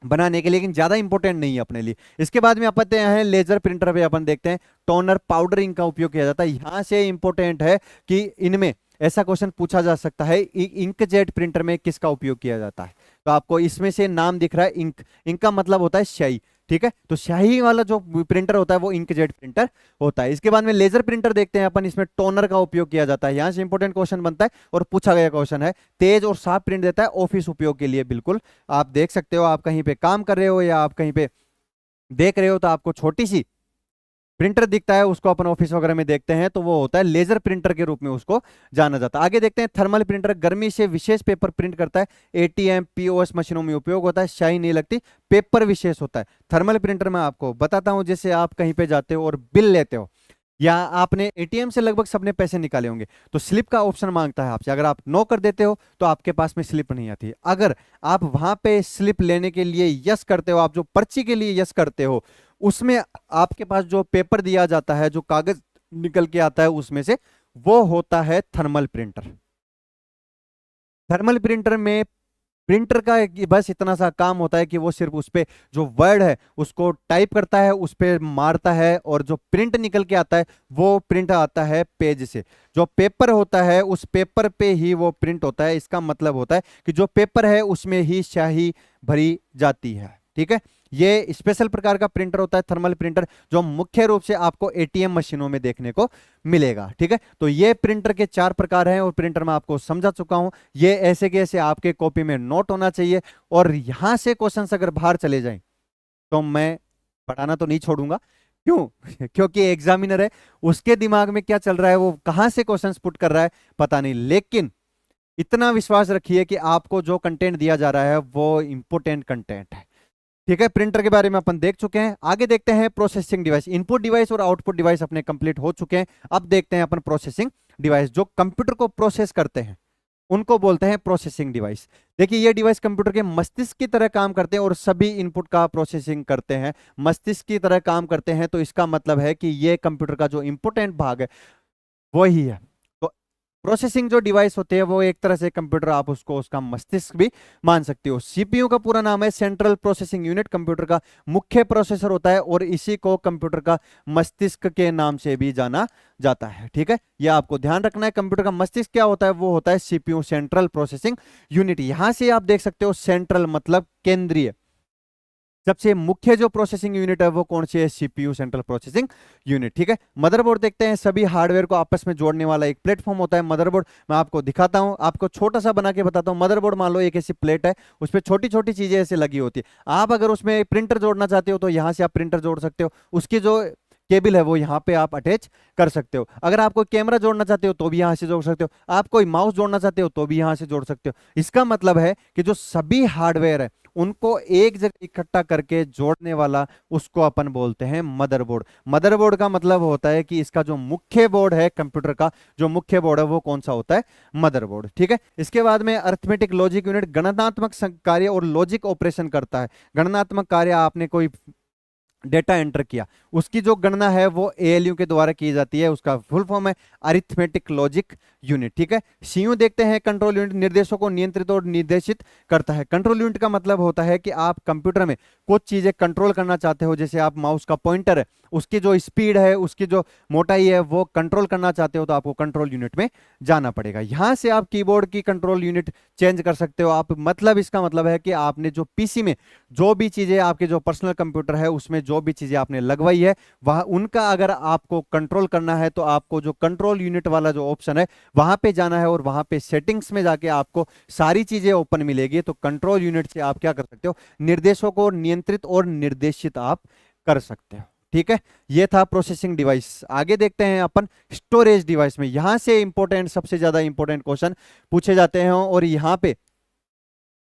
बनाने के लिए, लेकिन ज्यादा इंपॉर्टेंट नहीं है अपने लिए। इसके बाद में अपन हैं लेजर प्रिंटर पे, अपन देखते हैं टोनर पाउडर इंक का उपयोग किया जाता है। यहां से इंपॉर्टेंट है कि इनमें ऐसा क्वेश्चन पूछा जा सकता है, इंकजेट प्रिंटर में किसका उपयोग किया जाता है। तो आपको इसमें से नाम दिख रहा है इंक, इंक का मतलब होता है स्याही। ठीक है, तो स्याही वाला जो प्रिंटर होता है वो इंकजेट प्रिंटर होता है। इसके बाद में लेजर प्रिंटर देखते हैं अपन, इसमें टोनर का उपयोग किया जाता है। यहां से इंपॉर्टेंट क्वेश्चन बनता है और पूछा गया क्वेश्चन है, तेज और साफ प्रिंट देता है ऑफिस उपयोग के लिए। बिल्कुल आप देख सकते हो, आप कहीं पे काम कर रहे हो या आप कहीं पे देख रहे हो तो आपको छोटी सी प्रिंटर दिखता है, उसको अपन ऑफिस वगैरह में देखते हैं, तो वो होता है लेजर प्रिंटर के रूप में उसको जाना जाता है। आगे देखते हैं थर्मल प्रिंटर, गर्मी से विशेष पेपर प्रिंट करता है, एटीएम पीओएस मशीनों में उपयोग होता है, स्याही नहीं लगती, पेपर विशेष होता है। थर्मल प्रिंटर में आपको बताता हूं, जैसे आप कहीं पे जाते हो और बिल लेते हो, या आपने एटीएम से लगभग सबने पैसे निकाले होंगे, तो स्लिप का ऑप्शन मांगता है आपसे। अगर आप नो कर देते हो तो आपके पास में स्लिप नहीं आती। अगर आप वहां पे स्लिप लेने के लिए यस करते हो, आप जो पर्ची के लिए यस करते हो, उसमें आपके पास जो पेपर दिया जाता है, जो कागज निकल के आता है उसमें से, वो होता है थर्मल प्रिंटर। थर्मल प्रिंटर में प्रिंटर का बस इतना सा काम होता है कि वो सिर्फ उस पे जो वर्ड है उसको टाइप करता है, उस पे मारता है, और जो प्रिंट निकल के आता है वो प्रिंट आता है पेज से। जो पेपर होता है उस पेपर पे ही वो प्रिंट होता है। इसका मतलब होता है कि जो पेपर है उसमें ही स्याही भरी जाती है। ठीक है, ये स्पेशल प्रकार का प्रिंटर होता है थर्मल प्रिंटर, जो मुख्य रूप से आपको एटीएम मशीनों में देखने को मिलेगा। ठीक है, तो ये प्रिंटर के 4 प्रकार हैं और प्रिंटर में आपको समझा चुका हूं। ये ऐसे के ऐसे आपके कॉपी में नोट होना चाहिए, और यहां से क्वेश्चंस अगर बाहर चले जाएं तो मैं पढ़ाना तो नहीं छोड़ूंगा। क्यों? क्योंकि एग्जामिनर है, उसके दिमाग में क्या चल रहा है, वो कहां से क्वेश्चंस पुट कर रहा है पता नहीं, लेकिन इतना विश्वास रखिए कि आपको जो कंटेंट दिया जा रहा है वो इंपोर्टेंट कंटेंट है। ठीक है, प्रिंटर के बारे में अपन देख चुके हैं। आगे देखते हैं प्रोसेसिंग डिवाइस। इनपुट डिवाइस और आउटपुट डिवाइस अपने कंप्लीट हो चुके हैं। अब देखते हैं अपन प्रोसेसिंग डिवाइस, जो कंप्यूटर को प्रोसेस करते हैं उनको बोलते हैं प्रोसेसिंग डिवाइस। देखिए ये डिवाइस कंप्यूटर के मस्तिष्क की तरह काम करते हैं और सभी इनपुट का प्रोसेसिंग करते हैं। मस्तिष्क की तरह काम करते हैं तो इसका मतलब है कि ये कंप्यूटर का जो इंपोर्टेंट भाग है वही है। तो प्रोसेसिंग जो डिवाइस होते हैं वो एक तरह से कंप्यूटर, आप उसको उसका मस्तिष्क भी मान सकते हो। सीपीयू का पूरा नाम है सेंट्रल प्रोसेसिंग यूनिट, कंप्यूटर का मुख्य प्रोसेसर होता है और इसी को कंप्यूटर का मस्तिष्क के नाम से भी जाना जाता है। ठीक है, यह आपको ध्यान रखना है। कंप्यूटर का मस्तिष्क क्या होता है? वो होता है सीपीयू, सेंट्रल प्रोसेसिंग यूनिट। यहां से आप देख सकते हो सेंट्रल मतलब केंद्रीय। सबसे मुख्य जो प्रोसेसिंग यूनिट है वो कौन सी है? CPU, central processing unit. ठीक है, मदरबोर्ड देखते हैं। सभी हार्डवेयर को आपस में जोड़ने वाला एक प्लेटफॉर्म होता है मदरबोर्ड। मैं आपको दिखाता हूं, आपको छोटा सा बना के बताता हूं। मदरबोर्ड मान लो एक ऐसी प्लेट है, उस पर छोटी छोटी चीजें ऐसे लगी होती है। आप अगर उसमें प्रिंटर जोड़ना चाहते हो तो यहां से आप प्रिंटर जोड़ सकते हो, उसकी जो केबल है वो यहाँ पे आप अटैच कर सकते हो। अगर आप कोई कैमरा जोड़ना चाहते हो तो भी यहाँ से जोड़ सकते हो, आप कोई माउस जोड़ना चाहते हो तो भी यहाँ से जोड़ सकते हो। इसका मतलब है कि जो सभी हार्डवेयर है उनको एक जगह इकट्ठा करके जोड़ने वाला, उसको अपन बोलते हैं मदरबोर्ड। मदरबोर्ड का मतलब होता है कि इसका जो मुख्य बोर्ड है कंप्यूटर का, जो मुख्य बोर्ड है वो कौन सा होता है? मदरबोर्ड। ठीक है, इसके बाद में अरिथमेटिक लॉजिक यूनिट गणनात्मक कार्य और लॉजिक ऑपरेशन करता है। गणनात्मक कार्य, आपने कोई डेटा एंटर किया, उसकी जो गणना है वो एएलयू के द्वारा की जाती है, उसका फुल फॉर्म है अरिथमेटिक लॉजिक यूनिट। ठीक है, सीयू देखते हैं। कंट्रोल यूनिट निर्देशों को नियंत्रित और निर्देशित करता है। कंट्रोल यूनिट का मतलब होता है कि आप कंप्यूटर में कुछ चीजें कंट्रोल करना चाहते हो, जैसे आप माउस का पॉइंटर है, उसकी जो स्पीड है, उसकी जो मोटाई है, वो कंट्रोल करना चाहते हो तो आपको कंट्रोल यूनिट में जाना पड़ेगा। यहां से आप कीबोर्ड की कंट्रोल यूनिट चेंज कर सकते हो आप। मतलब इसका मतलब है कि आपने जो पीसी में जो भी चीजें, आपके जो पर्सनल कंप्यूटर है उसमें जो भी चीजें आपने लगवाई है, वह उनका अगर आपको कंट्रोल करना है तो आपको जो कंट्रोल यूनिट वाला जो ऑप्शन है वहां पे जाना है और वहां पे सेटिंग्स में जाके आपको सारी चीजें ओपन मिलेगी। तो कंट्रोल यूनिट से आप क्या कर सकते हो? निर्देशों को नियंत्रित और निर्देशित आप कर सकते हो। ठीक है, ये था प्रोसेसिंग डिवाइस। आगे देखते हैं अपन स्टोरेज डिवाइस में। यहां से इंपॉर्टेंट, सबसे ज्यादा इंपॉर्टेंट क्वेश्चन पूछे जाते हैं और यहां पे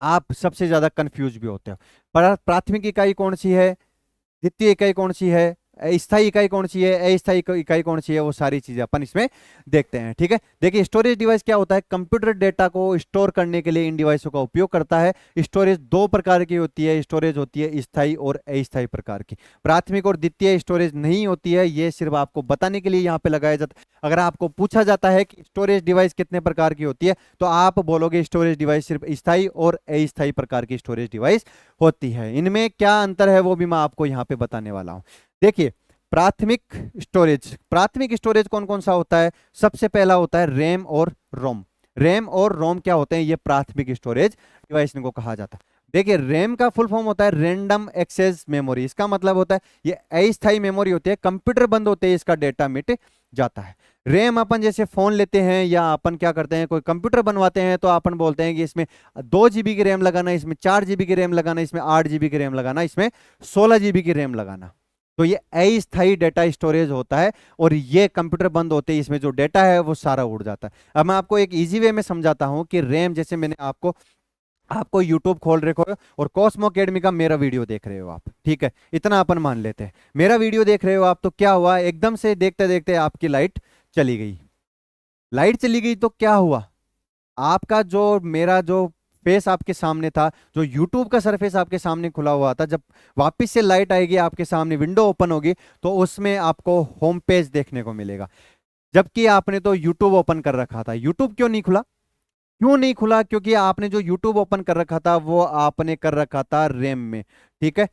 आप सबसे ज्यादा कंफ्यूज भी होते हो। प्राथमिक इकाई कौन सी है, द्वितीय इकाई कौन सी है, स्थायी इकाई कौन सी है, अस्थायी इकाई कौन सी है, वो सारी चीजें अपन इसमें देखते हैं। ठीक है, देखिए स्टोरेज डिवाइस क्या होता है? कंप्यूटर डेटा को स्टोर करने के लिए इन डिवाइसों का उपयोग करता है। स्टोरेज दो प्रकार की होती है, स्टोरेज होती है स्थायी और अस्थायी प्रकार की। प्राथमिक और द्वितीय स्टोरेज नहीं होती है, ये सिर्फ आपको बताने के लिए यहाँ पे लगाया जाता है। अगर आपको पूछा जाता है कि स्टोरेज डिवाइस कितने प्रकार की होती है तो आप बोलोगे स्टोरेज डिवाइस सिर्फ स्थायी और अस्थायी प्रकार की स्टोरेज डिवाइस होती है। इनमें क्या अंतर है वो भी मैं आपको यहाँ पे बताने वाला हूँ। देखिए, प्राथमिक स्टोरेज, प्राथमिक स्टोरेज कौन कौन सा होता है? सबसे पहला होता है रैम और रोम। रैम और रोम क्या होते हैं? ये प्राथमिक स्टोरेज डिवाइस इनको कहा जाता है। देखिए, रैम का फुल फॉर्म होता है रैंडम एक्सेस मेमोरी। इसका मतलब होता है ये अस्थायी मेमोरी होती है, कंप्यूटर बंद होते हैं इसका डेटा मिट जाता है। रैम अपन जैसे फोन लेते हैं या अपन क्या करते हैं, कोई कंप्यूटर बनवाते हैं तो अपन बोलते हैं कि इसमें 2 GB की रैम लगाना, इसमें 4 GB की रैम लगाना, इसमें 8 GB की रैम लगाना, इसमें 16 GB की रैम लगाना। तो ये अस्थायी डेटा स्टोरेज होता है और ये कंप्यूटर बंद होते ही इसमें जो डेटा है वो सारा उड़ जाता है। अब मैं आपको एक इजी वे में समझाता हूं कि रैम, जैसे मैंने आपको आपको यूट्यूब खोल रखे हो और कॉस्मो अकेडमी का मेरा वीडियो देख रहे हो आप, ठीक है, इतना अपन मान लेते हैं मेरा वीडियो देख रहे हो आप, तो क्या हुआ, एकदम से देखते देखते आपकी लाइट चली गई। लाइट चली गई तो क्या हुआ? आपका जो, मेरा जो फेस आपके सामने था, जो यूट्यूब का सरफेस आपके सामने खुला हुआ था, जब वापस से लाइट आएगी आपके सामने, विंडो ओपन होगी तो उसमें आपको होम पेज देखने को मिलेगा। जबकि आपने तो यूट्यूब ओपन कर रखा था। यूट्यूब क्यों नहीं खुला? क्यों नहीं खुला? क्योंकि आपने जो यूट्यूब ओपन कर रखा था वो आपने कर रखा था रैम में। ठीक है,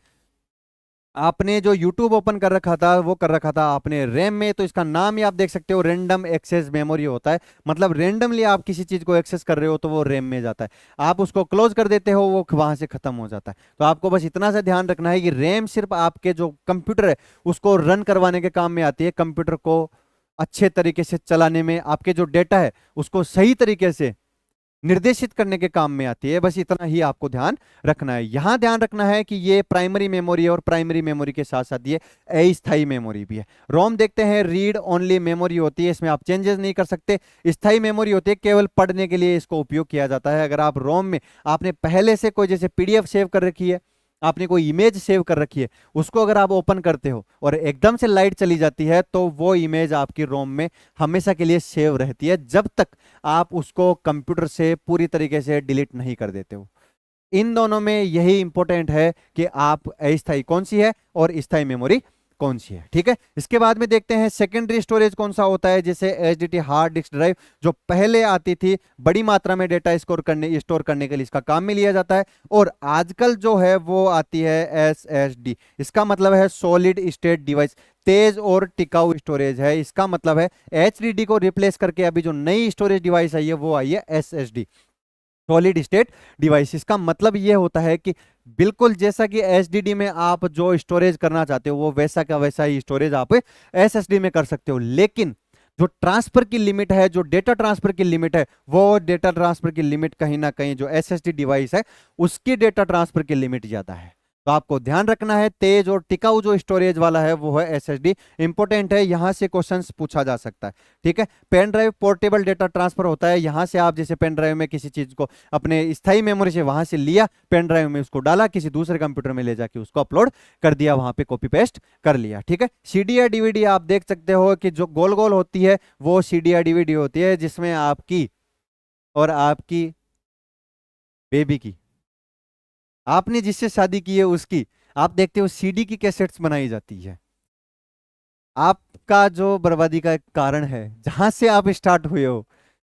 आपने जो YouTube ओपन कर रखा था वो कर रखा था आपने रैम में। तो इसका नाम ही आप देख सकते हो, रैंडम एक्सेस मेमोरी होता है। मतलब रैंडमली आप किसी चीज को एक्सेस कर रहे हो तो वो रैम में जाता है, आप उसको क्लोज कर देते हो वो वहां से खत्म हो जाता है। तो आपको बस इतना सा ध्यान रखना है कि रैम सिर्फ आपके जो कंप्यूटर है उसको रन करवाने के काम में आती है, कंप्यूटर को अच्छे तरीके से चलाने में, आपके जो डेटा है उसको सही तरीके से निर्देशित करने के काम में आती है। बस इतना ही आपको ध्यान रखना है। यहां ध्यान रखना है कि ये प्राइमरी मेमोरी है और प्राइमरी मेमोरी के साथ साथ ये अस्थायी मेमोरी भी है। रोम देखते हैं, रीड ओनली मेमोरी होती है, इसमें आप चेंजेस नहीं कर सकते। स्थायी मेमोरी होती है, केवल पढ़ने के लिए इसको उपयोग किया जाता है। अगर आप रोम में आपने पहले से कोई जैसे पीडीएफ सेव कर रखी है, आपने कोई इमेज सेव कर रखी है, उसको अगर आप ओपन करते हो और एकदम से लाइट चली जाती है तो वो इमेज आपकी रोम में हमेशा के लिए सेव रहती है, जब तक आप उसको कंप्यूटर से पूरी तरीके से डिलीट नहीं कर देते हो। इन दोनों में यही इंपॉर्टेंट है कि आप अस्थायी कौन सी है और स्थायी मेमोरी कौन सी है। ठीक है, इसके बाद में देखते हैं सेकेंडरी स्टोरेज कौन सा होता है, जैसे एचडीडी हार्ड डिस्क ड्राइव जो पहले आती थी, बड़ी मात्रा में डेटा स्टोर करने के लिए इसका काम में लिया जाता है। और आजकल जो है वो आती है एसएसडी, इसका मतलब है सॉलिड स्टेट डिवाइस, तेज और टिकाऊ स्टोरेज है। इसका मतलब है एचडीडी को रिप्लेस करके अभी जो नई स्टोरेज डिवाइस आई है वो आई है एसएसडी, सॉलिड स्टेट डिवाइस। इसका मतलब यह होता है कि बिल्कुल जैसा कि एचडीडी में आप जो स्टोरेज करना चाहते हो वो वैसा का वैसा ही स्टोरेज आप एसएसडी में कर सकते हो, लेकिन जो ट्रांसफर की लिमिट है, जो डेटा ट्रांसफर की लिमिट है, वो डेटा ट्रांसफर की लिमिट कहीं ना कहीं जो एसएसडी डिवाइस है उसकी डेटा ट्रांसफर की लिमिट ज्यादा है। तो आपको ध्यान रखना है, तेज और टिकाऊ जो स्टोरेज वाला है वो है एसएसडी। इंपॉर्टेंट है, यहां से क्वेश्चंस पूछा जा सकता है। ठीक है, pen drive portable data transfer होता है, यहां से आप जैसे पेन ड्राइव में किसी चीज को अपने स्थायी मेमोरी से वहां से लिया, पेन ड्राइव में उसको डाला, किसी दूसरे कंप्यूटर में ले जाके उसको अपलोड कर दिया, वहां पे कॉपी पेस्ट कर लिया। ठीक है, सीडी या डीवीडी आप देख सकते हो कि जो गोल गोल होती है वो सीडी या डीवीडी होती है, जिसमें आपकी और आपकी बेबी की, आपने जिससे शादी की है उसकी, आप देखते हो सीडी की कैसेट्स बनाई जाती है। आपका जो बर्बादी का कारण है, जहां से आप स्टार्ट हुए हो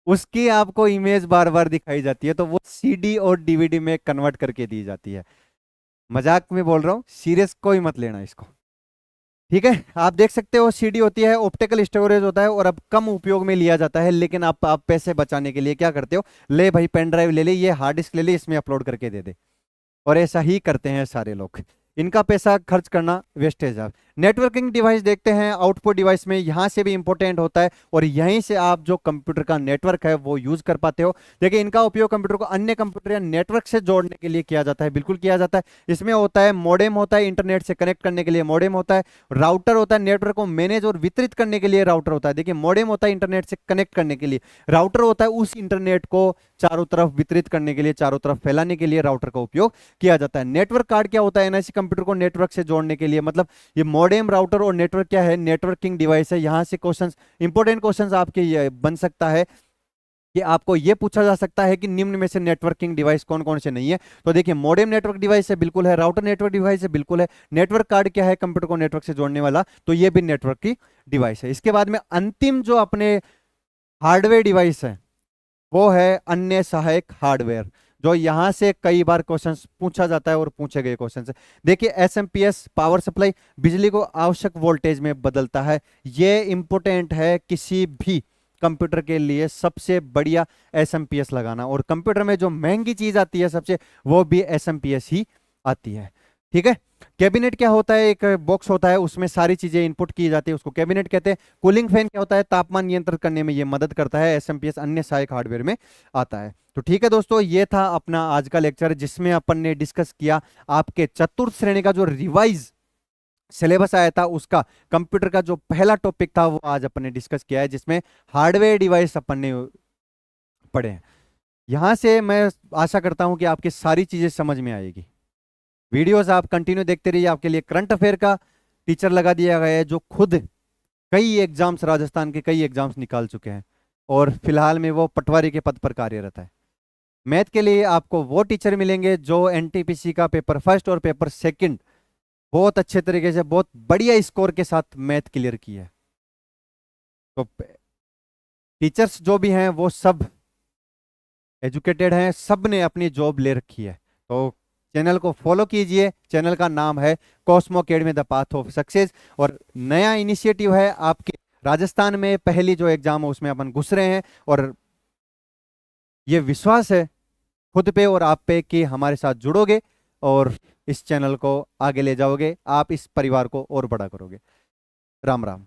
उसकी आपको इमेज बार बार दिखाई जाती है, तो वो सीडी और डीवीडी में कन्वर्ट करके दी जाती है। मजाक में बोल रहा हूं, सीरियस कोई मत लेना इसको। ठीक है, आप देख सकते हो सीडी होती है, ऑप्टिकल स्टोरेज होता है और अब कम उपयोग में लिया जाता है, लेकिन आप पैसे बचाने के लिए क्या करते हो, ले भाई पेन ड्राइव ले ले, ये हार्ड डिस्क ले ले, इसमें अपलोड करके दे दे। और ऐसा ही करते हैं सारे लोग, इनका पैसा खर्च करना वेस्टेज है। नेटवर्किंग डिवाइस देखते हैं, आउटपुट डिवाइस में यहां से भी इंपॉर्टेंट होता है और यहीं से आप जो कंप्यूटर का नेटवर्क है वो यूज कर पाते हो। देखिए, इनका उपयोग कंप्यूटर को अन्य कंप्यूटर या नेटवर्क से जोड़ने के लिए किया जाता है, बिल्कुल किया जाता है। इसमें होता है मॉडेम होता है, इंटरनेट से कनेक्ट करने के लिए मॉडेम होता है, राउटर होता है, नेटवर्क को मैनेज और वितरित करने के लिए राउटर होता है। देखिए, मॉडेम होता है इंटरनेट से कनेक्ट करने के लिए, राउटर होता है उस इंटरनेट को चारों तरफ वितरित करने के लिए, चारों तरफ फैलाने के लिए राउटर का उपयोग किया जाता है। नेटवर्क कार्ड क्या होता है, एनआईसी कंप्यूटर को नेटवर्क से जोड़ने के लिए, मतलब ये मॉडेम, राउटर और नेटवर्क क्या है, नेटवर्किंग डिवाइस है। यहां से क्वेश्चंस, इंपॉर्टेंट क्वेश्चंस आपके ये बन सकता है कि आपको ये पूछा जा सकता है कि निम्न में से नेटवर्किंग डिवाइस कौन कौन से नहीं है। तो देखिए, मॉडेम नेटवर्क डिवाइस है, बिल्कुल है। राउटर नेटवर्क डिवाइस है, बिल्कुल है। नेटवर्क कार्ड क्या है, कंप्यूटर को नेटवर्क से जोड़ने वाला, तो ये भी नेटवर्क की डिवाइस है। इसके बाद में अंतिम जो अपने हार्डवेयर डिवाइस है वो है अन्य सहायक हार्डवेयर, जो यहां से कई बार क्वेश्चंस पूछा जाता है और पूछे गए क्वेश्चंस। देखिए, एसएमपीएस पावर सप्लाई बिजली को आवश्यक वोल्टेज में बदलता है, ये इंपॉर्टेंट है किसी भी कंप्यूटर के लिए, सबसे बढ़िया एसएमपीएस लगाना। और कंप्यूटर में जो महंगी चीज आती है सबसे, वो भी एसएमपीएस ही आती है। ठीक है, कैबिनेट क्या होता है, एक बॉक्स होता है उसमें सारी चीजें इनपुट की जाती है, उसको कैबिनेट कहते हैं। कूलिंग फैन क्या होता है, तापमान नियंत्रित करने में ये मदद करता है। एसएमपीएस अन्य सहायक हार्डवेयर में आता है। तो ठीक है दोस्तों, ये था अपना आज का लेक्चर, जिसमें अपन ने डिस्कस किया आपके चतुर्थ श्रेणी का जो रिवाइज सिलेबस आया था उसका कंप्यूटर का जो पहला टॉपिक था वो आज अपन ने डिस्कस किया है, जिसमें हार्डवेयर डिवाइस अपन ने पढ़े हैं। यहां से मैं आशा करता हूं कि आपकी सारी चीजें समझ में आएगी। वीडियोस आप कंटिन्यू देखते रहिए, आपके लिए करंट अफेयर का टीचर लगा दिया गया है जो खुद कई एग्जाम्स, राजस्थान के कई एग्जाम्स निकाल चुके हैं और फिलहाल में वो पटवारी के पद पर कार्यरत है। मैथ के लिए आपको वो टीचर मिलेंगे जो एनटीपीसी का पेपर फर्स्ट और पेपर सेकंड बहुत अच्छे तरीके से, बहुत बढ़िया स्कोर के साथ मैथ क्लियर किया है। तो टीचर्स जो भी हैं वो सब एजुकेटेड हैं, सब ने अपनी जॉब ले रखी है। तो चैनल को फॉलो कीजिए, चैनल का नाम है Cosmo academy the path of success. और नया इनिशिएटिव है आपके राजस्थान में, पहली जो एग्जाम है उसमें अपन घुस रहे हैं और ये विश्वास है खुद पे और आप पे कि हमारे साथ जुड़ोगे और इस चैनल को आगे ले जाओगे, आप इस परिवार को और बड़ा करोगे। राम राम।